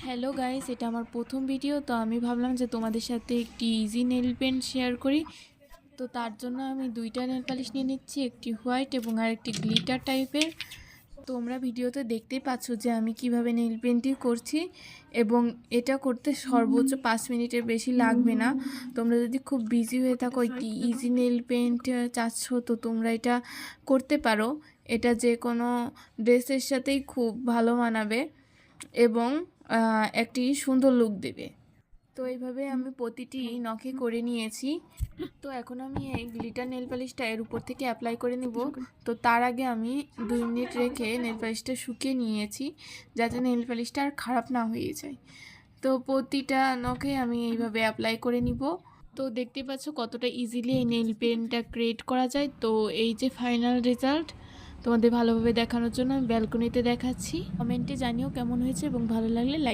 Hello guys, এটা আমার প্রথম ভিডিও। তো আমি ভাবলাম যে তোমাদের সাথে একটি ইজি নেল পেন্ট শেয়ার করি। তো তার জন্য আমি দুইটা নেল পালিশ নিয়ে নিচ্ছি, একটি হোয়াইট এবং আরেকটি গ্লিটার টাইপের। তোমরা ভিডিওতে দেখতেই পাচ্ছ যে আমি কিভাবে নেল পেন্টটি করছি, এবং এটা করতে সর্বোচ্চ 5 মিনিটের বেশি লাগবে না। তোমরা যদি খুব বিজি হয়ে থাকো, একটি ইজি নেল পেন্ট চাচ্ছ, তো তোমরা এটা করতে পারো। এটা যে কোনো ড্রেসের সাথেই খুব ভালো মানাবে এবং একটি সুন্দর লুক দেবে। তো এইভাবে আমি প্রতিটি নখে করে নিয়েছি। তো এখন আমি এই গ্লিটার নেল পালিশটা এর উপর থেকে অ্যাপ্লাই করে নিব। তো তার আগে আমি 2 মিনিট রেখে নেল পালিশটা শুকিয়ে নিয়েছি, যাতে নেল পালিশটা আর খারাপ না হয়ে যায়। তো প্রতিটা নখে আমি এইভাবে অ্যাপ্লাই করে নিব। তো দেখতে পাচ্ছ কতটা ইজিলি এই নেল পেন্টটা ক্রিয়েট করা যায়। তো এই যে ফাইনাল রেজাল্ট, তোমাদের ভালোভাবে দেখানোর জন্য আমি ব্যালকনিতে দেখাচ্ছি। কমেন্টে জানিও কেমন হয়েছে, এবং ভালো লাগলে লাইক